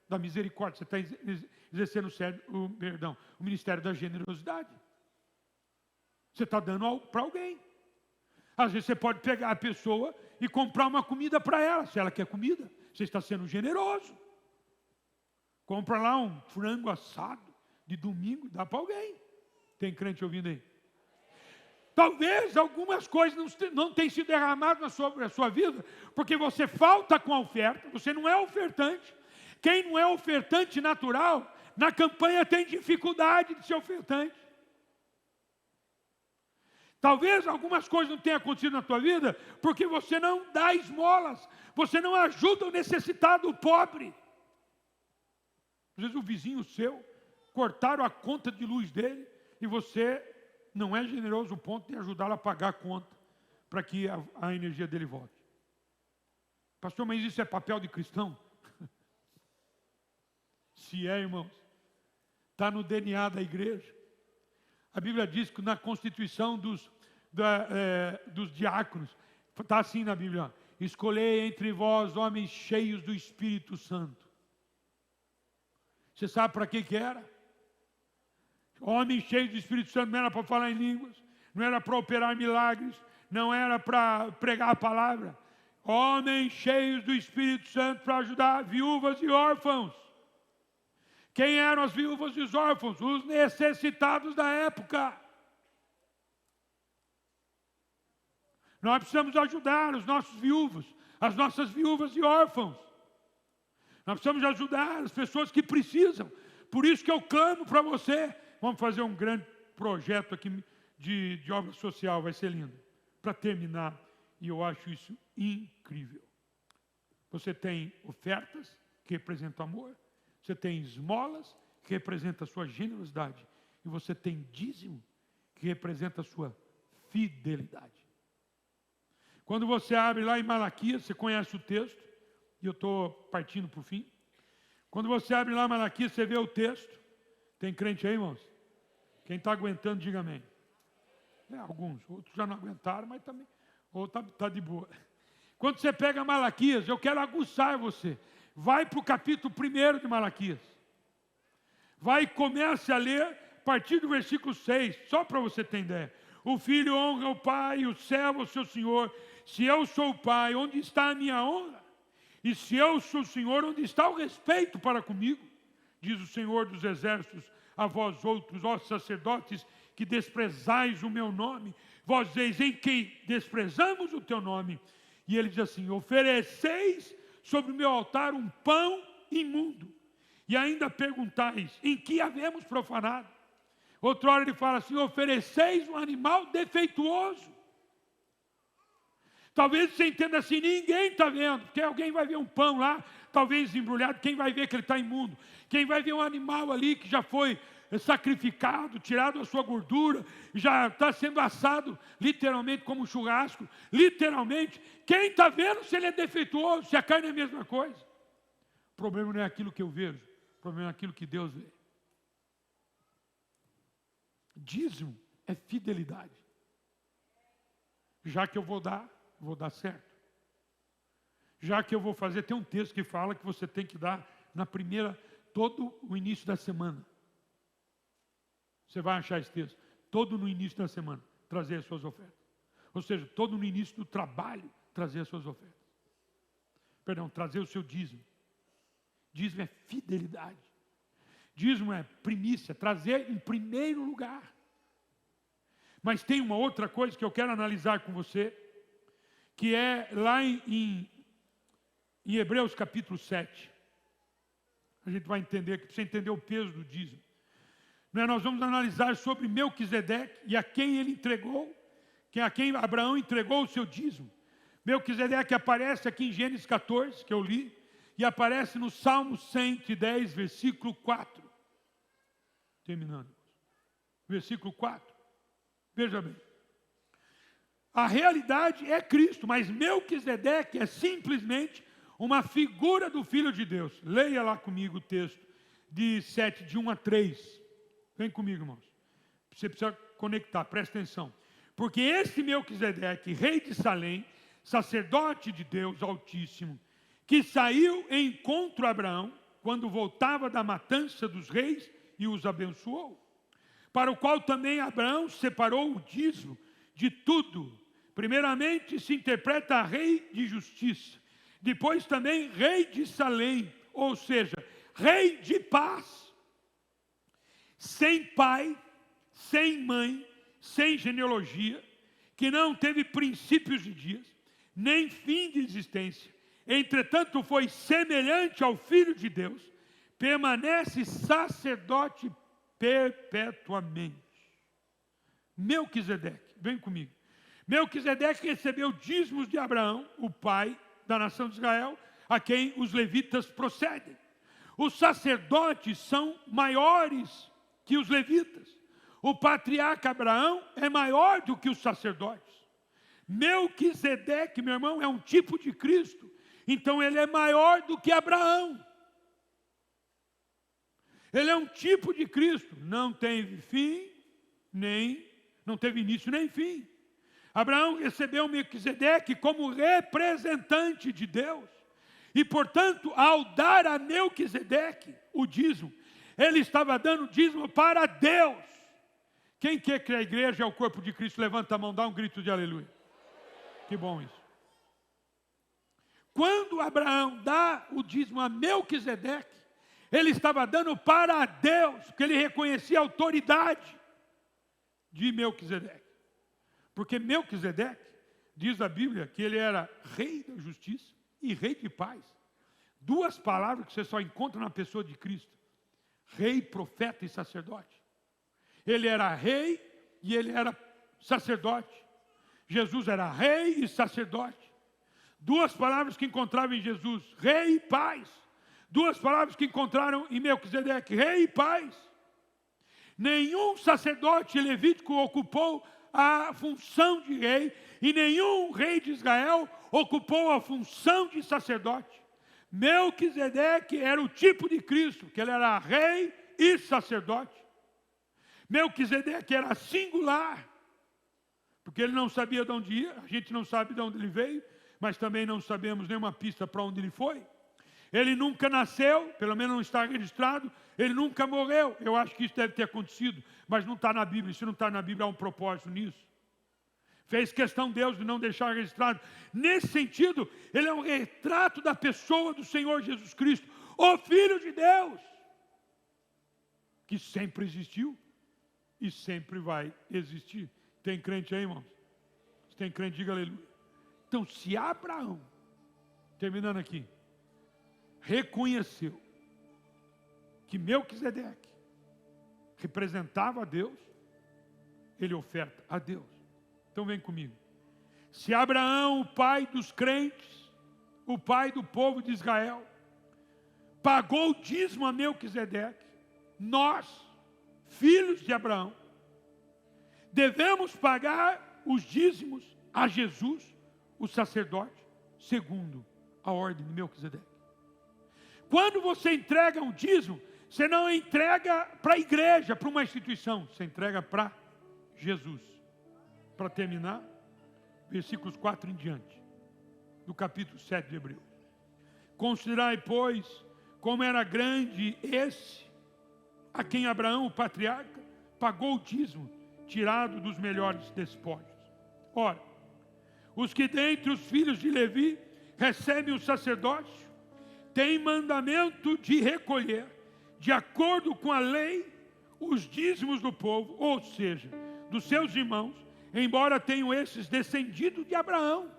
da misericórdia. Você está exercendo o ministério da generosidade. Você está dando para alguém. Às vezes você pode pegar a pessoa e comprar uma comida para ela, se ela quer comida. Você está sendo generoso. Compra lá um frango assado de domingo, dá para alguém. Tem crente ouvindo aí? Talvez algumas coisas não tenham sido derramadas sobre a sua vida, porque você falta com a oferta, você não é ofertante. Quem não é ofertante natural, na campanha tem dificuldade de ser ofertante. Talvez algumas coisas não tenham acontecido na tua vida porque você não dá esmolas, você não ajuda o necessitado, o pobre. Às vezes o vizinho seu, cortaram a conta de luz dele e você não é generoso ao ponto de ajudá-lo a pagar a conta para que a energia dele volte. Pastor, mas isso é papel de cristão? Se é, irmãos, está no DNA da igreja. A Bíblia diz que na constituição dos diáconos, está assim na Bíblia, ó, escolhei entre vós homens cheios do Espírito Santo. Você sabe para que era? Homens cheios do Espírito Santo não era para falar em línguas, não era para operar milagres, não era para pregar a palavra. Homens cheios do Espírito Santo para ajudar viúvas e órfãos. Quem eram as viúvas e os órfãos? Os necessitados da época. Nós precisamos ajudar os nossos viúvos, as nossas viúvas e órfãos. Nós precisamos ajudar as pessoas que precisam. Por isso que eu clamo para você. Vamos fazer um grande projeto aqui de obra social, vai ser lindo. Para terminar, e eu acho isso incrível. Você tem ofertas que representam amor. Você tem esmolas, que representa a sua generosidade. E você tem dízimo, que representa a sua fidelidade. Quando você abre lá em Malaquias, você conhece o texto, e eu estou partindo para o fim. Quando você abre lá em Malaquias, você vê o texto. Tem crente aí, irmãos? Quem está aguentando, diga amém. Alguns, outros já não aguentaram, mas também, ou tá de boa. Quando você pega Malaquias, eu quero aguçar você. Vai para o capítulo 1 de Malaquias. Vai e comece a ler a partir do versículo 6, só para você ter ideia. O filho honra o pai, o servo o seu senhor. Se eu sou o pai, onde está a minha honra? E se eu sou o senhor, onde está o respeito para comigo? Diz o Senhor dos exércitos a vós outros, ó sacerdotes, que desprezais o meu nome. Vós dizeis, em quem desprezamos o teu nome? E ele diz assim, ofereceis sobre o meu altar um pão imundo. E ainda perguntais, em que havemos profanado? Outra hora ele fala assim, ofereceis um animal defeituoso. Talvez você entenda assim, ninguém está vendo, porque alguém vai ver um pão lá, talvez embrulhado, quem vai ver que ele está imundo? Quem vai ver um animal ali que já foi sacrificado, tirado a sua gordura, já está sendo assado, literalmente como um churrasco, literalmente, quem está vendo se ele é defeituoso, se a carne é a mesma coisa? O problema não é aquilo que eu vejo, o problema é aquilo que Deus vê. Dízimo é fidelidade. Já que eu vou dar certo. Já que eu vou fazer, tem um texto que fala que você tem que dar todo o início da semana. Você vai achar esse texto. Todo no início da semana, trazer as suas ofertas. Ou seja, todo no início do trabalho, trazer as suas ofertas. Perdão, trazer o seu dízimo. Dízimo é fidelidade. Dízimo é primícia, trazer em primeiro lugar. Mas tem uma outra coisa que eu quero analisar com você, que é lá em Hebreus capítulo 7. A gente vai entender, que precisa entender o peso do dízimo. Nós vamos analisar sobre Melquisedeque e a quem ele entregou, a quem Abraão entregou o seu dízimo. Melquisedeque aparece aqui em Gênesis 14, que eu li, e aparece no Salmo 110, versículo 4. Terminando. Versículo 4. Veja bem. A realidade é Cristo, mas Melquisedeque é simplesmente uma figura do Filho de Deus. Leia lá comigo o texto de 7, de 1 a 3. Vem comigo, irmãos. Você precisa conectar, presta atenção. Porque esse Melquisedeque, rei de Salém, sacerdote de Deus Altíssimo, que saiu em encontro a Abraão, quando voltava da matança dos reis e os abençoou, para o qual também Abraão separou o dízimo de tudo. Primeiramente se interpreta rei de justiça, depois também rei de Salém, ou seja, rei de paz. Sem pai, sem mãe, sem genealogia, que não teve princípios de dias, nem fim de existência, entretanto foi semelhante ao Filho de Deus, permanece sacerdote perpetuamente. Melquisedeque, vem comigo. Melquisedeque recebeu dízimos de Abraão, o pai da nação de Israel, a quem os levitas procedem. Os sacerdotes são maiores que os levitas. O patriarca Abraão é maior do que os sacerdotes. Melquisedeque, meu irmão, é um tipo de Cristo. Então ele é maior do que Abraão. Ele é um tipo de Cristo. Não teve início nem fim. Abraão recebeu Melquisedeque como representante de Deus. E, portanto, ao dar a Melquisedeque o dízimo, ele estava dando dízimo para Deus. Quem quer que a igreja é o corpo de Cristo? Levanta a mão, dá um grito de aleluia. Que bom isso. Quando Abraão dá o dízimo a Melquisedeque, ele estava dando para Deus, porque ele reconhecia a autoridade de Melquisedeque. Porque Melquisedeque, diz a Bíblia, que ele era rei da justiça e rei de paz. Duas palavras que você só encontra na pessoa de Cristo: rei, profeta e sacerdote. Ele era rei e ele era sacerdote. Jesus era rei e sacerdote. Duas palavras que encontravam em Jesus: rei e paz. Duas palavras que encontraram em Melquisedeque: rei e paz. Nenhum sacerdote levítico ocupou a função de rei, e nenhum rei de Israel ocupou a função de sacerdote. Melquisedeque era o tipo de Cristo, que ele era rei e sacerdote. Melquisedeque era singular, porque ele não sabia de onde ia, a gente não sabe de onde ele veio, mas também não sabemos nenhuma pista para onde ele foi. Ele nunca nasceu, pelo menos não está registrado, ele nunca morreu. Eu acho que isso deve ter acontecido, mas não está na Bíblia. Se não está na Bíblia, há um propósito nisso. Fez questão Deus de não deixar registrado. Nesse sentido, ele é um retrato da pessoa do Senhor Jesus Cristo, o Filho de Deus, que sempre existiu e sempre vai existir. Tem crente aí, irmãos? Se tem crente, diga aleluia. Então, se Abraão, terminando aqui, reconheceu que Melquisedeque representava a Deus, ele oferta a Deus. Então vem comigo. Se Abraão, o pai dos crentes, o pai do povo de Israel, pagou o dízimo a Melquisedeque, nós, filhos de Abraão, devemos pagar os dízimos a Jesus, o sacerdote, segundo a ordem de Melquisedeque. Quando você entrega um dízimo, você não entrega para a igreja, para uma instituição, você entrega para Jesus. Para terminar, versículos 4 em diante, do capítulo 7 de Hebreus. Considerai, pois, como era grande esse, a quem Abraão, o patriarca, pagou o dízimo, tirado dos melhores despojos. Ora, os que dentre os filhos de Levi recebem o sacerdócio, têm mandamento de recolher, de acordo com a lei, os dízimos do povo, ou seja, dos seus irmãos, embora tenham esses descendido de Abraão.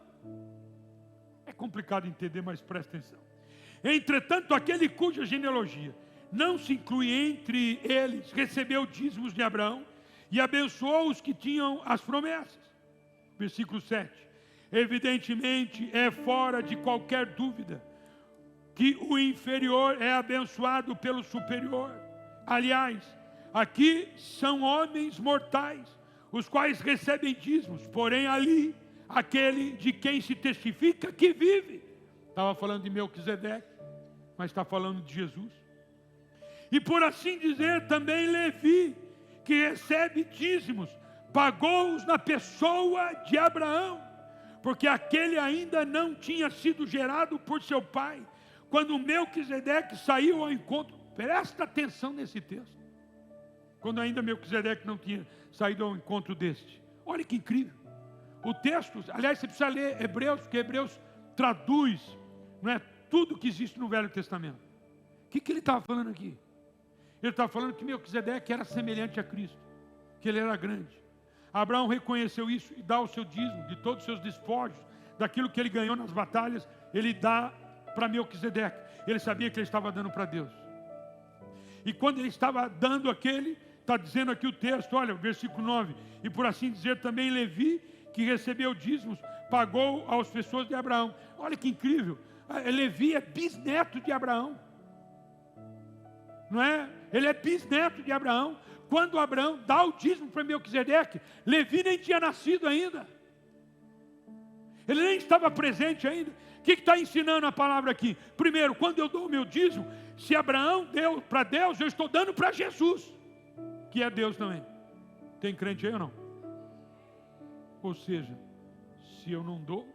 É complicado entender, mas presta atenção. Entretanto, aquele cuja genealogia não se inclui entre eles, recebeu dízimos de Abraão e abençoou os que tinham as promessas. Versículo 7. Evidentemente é fora de qualquer dúvida que o inferior é abençoado pelo superior. Aliás, aqui são homens mortais, os quais recebem dízimos, porém ali, aquele de quem se testifica que vive. Estava falando de Melquisedeque, mas está falando de Jesus. E por assim dizer, também Levi, que recebe dízimos, pagou-os na pessoa de Abraão, porque aquele ainda não tinha sido gerado por seu pai, quando Melquisedeque saiu ao encontro. Presta atenção nesse texto. Quando ainda Melquisedeque não tinha saído ao encontro deste. Olha que incrível. O texto, aliás, você precisa ler Hebreus, porque Hebreus traduz, não é, tudo que existe no Velho Testamento. O que ele estava falando aqui? Ele estava falando que Melquisedeque era semelhante a Cristo, que ele era grande. Abraão reconheceu isso e dá o seu dízimo, de todos os seus despojos, daquilo que ele ganhou nas batalhas, ele dá para Melquisedeque. Ele sabia que ele estava dando para Deus. E quando ele estava dando aquele, está dizendo aqui o texto, olha, o versículo 9, e por assim dizer também Levi, que recebeu dízimos, pagou às pessoas de Abraão. Olha que incrível, Levi é bisneto de Abraão, não é? Ele é bisneto de Abraão. Quando Abraão dá o dízimo para Melquisedeque, Levi nem tinha nascido ainda, ele nem estava presente ainda. O que está ensinando a palavra aqui? Primeiro, quando eu dou o meu dízimo, Se Abraão deu para Deus, eu estou dando para Jesus, que é Deus também. Tem crente aí ou não? Ou seja, se eu não dou,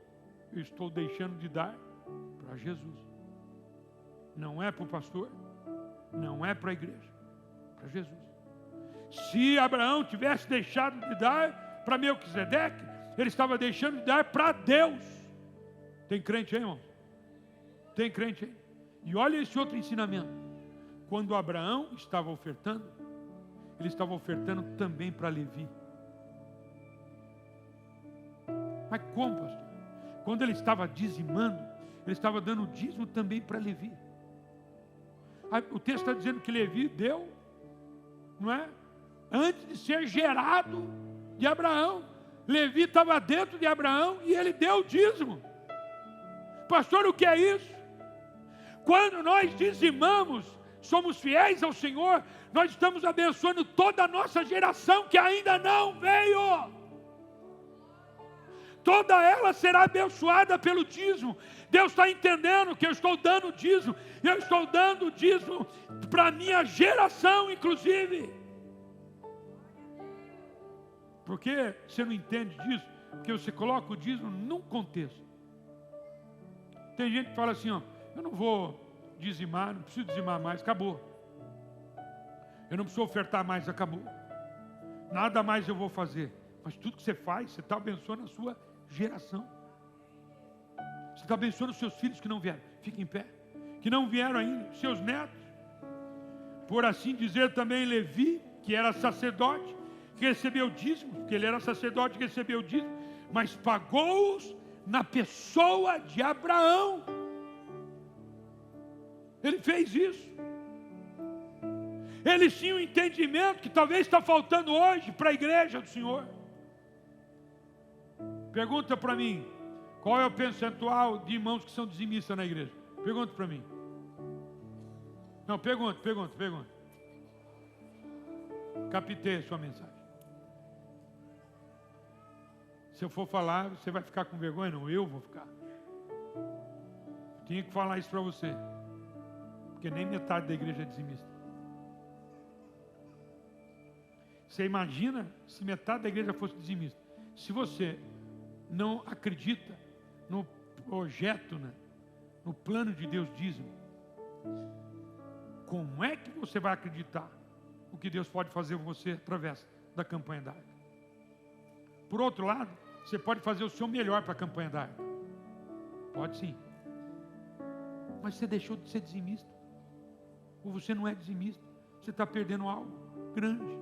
eu estou deixando de dar para Jesus. Não é para o pastor, não é para a igreja, para Jesus. Se Abraão tivesse deixado de dar para Melquisedeque, ele estava deixando de dar para Deus. Tem crente aí, irmão? Tem crente aí? E olha esse outro ensinamento. Quando Abraão estava ofertando, ele estava ofertando também para Levi. Mas como, pastor? Quando ele estava dizimando, ele estava dando dízimo também para Levi. O texto está dizendo que Levi deu, não é? Antes de ser gerado de Abraão. Levi estava dentro de Abraão e ele deu o dízimo. Pastor, o que é isso? Quando nós dizimamos, somos fiéis ao Senhor, nós estamos abençoando toda a nossa geração que ainda não veio. Toda ela será abençoada pelo dízimo. Deus está entendendo que eu estou dando dízimo. Eu estou dando dízimo para a minha geração, inclusive. Por que você não entende disso? Porque você coloca o dízimo num contexto. Tem gente que fala assim, ó, eu não vou dizimar, não preciso dizimar mais, acabou. Eu não preciso ofertar mais, acabou. Nada mais eu vou fazer. Mas tudo que você faz, você está abençoando a sua geração. Você está abençoando os seus filhos que não vieram. Fiquem em pé. Que não vieram ainda, seus netos. Por assim dizer também Levi, que era sacerdote, que recebeu dízimo, porque ele era sacerdote que recebeu dízimo, mas pagou-os na pessoa de Abraão. Ele fez isso. Eles tinham um entendimento que talvez está faltando hoje para a igreja do Senhor. Pergunta para mim, qual é o percentual de irmãos que são dizimistas na igreja? Pergunta para mim. Não, pergunta. Captei a sua mensagem. Se eu for falar, você vai ficar com vergonha? Não, eu vou ficar. Tinha que falar isso para você. Porque nem metade da igreja é dizimista. Você imagina se metade da igreja fosse dizimista? Se você não acredita no projeto, né, no plano de Deus dízimo, como é que você vai acreditar o que Deus pode fazer com você através da campanha da Arca? Por outro lado, você pode fazer o seu melhor para a campanha da Arca. Pode sim. Mas você deixou de ser dizimista. Ou você não é dizimista. Você está perdendo algo grande.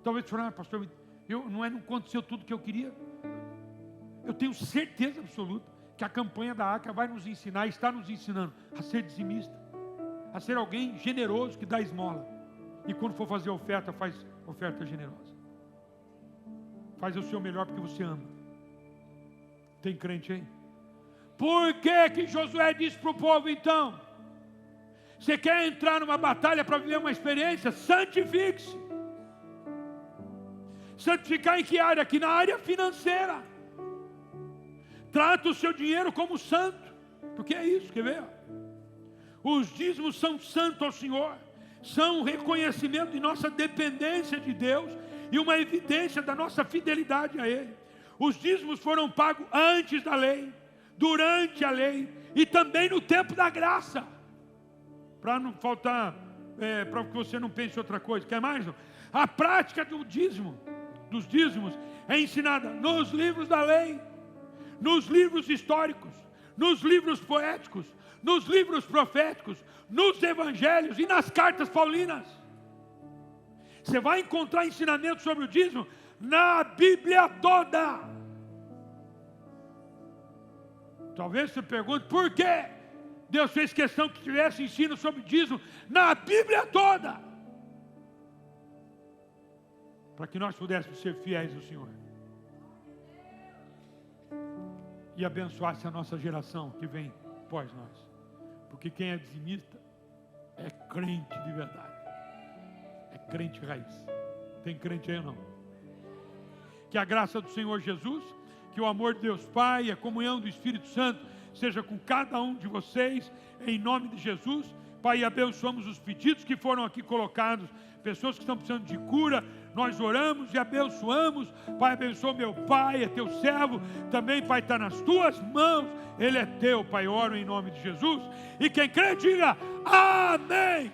Talvez você fale, pastor, não aconteceu tudo o que eu queria. Eu tenho certeza absoluta que a campanha da Arca vai nos ensinar, está nos ensinando a ser dizimista, a ser alguém generoso que dá esmola. E quando for fazer oferta, faz oferta generosa. Faz o seu melhor porque você ama. Tem crente aí? Por que Josué disse para o povo então? Você quer entrar numa batalha para viver uma experiência? Santifique-se. Santificar em que área? Aqui na área financeira. Trata o seu dinheiro como santo. Porque é isso, quer ver? Os dízimos são santos ao Senhor. São um reconhecimento de nossa dependência de Deus e uma evidência da nossa fidelidade a Ele. Os dízimos foram pagos antes da lei, durante a lei e também no tempo da graça. Para não faltar, para que você não pense outra coisa. Quer mais? Não? A prática do dízimo, dos dízimos, é ensinada nos livros da lei, nos livros históricos, nos livros poéticos, nos livros proféticos, nos evangelhos e nas cartas paulinas. Você vai encontrar ensinamento sobre o dízimo na Bíblia toda. Talvez você pergunte por que Deus fez questão que tivesse ensino sobre dízimo na Bíblia toda, para que nós pudéssemos ser fiéis ao Senhor e abençoasse a nossa geração que vem após nós. Porque quem é dizimista é crente de verdade, é crente raiz. Tem crente aí ou não? Que a graça do Senhor Jesus, que o amor de Deus Pai e a comunhão do Espírito Santo seja com cada um de vocês, em nome de Jesus. Pai, abençoamos os pedidos que foram aqui colocados, pessoas que estão precisando de cura, nós oramos e abençoamos. Pai, abençoa meu pai, é teu servo, também, Pai, está nas tuas mãos, ele é teu, Pai, oro em nome de Jesus, e quem crê, diga amém.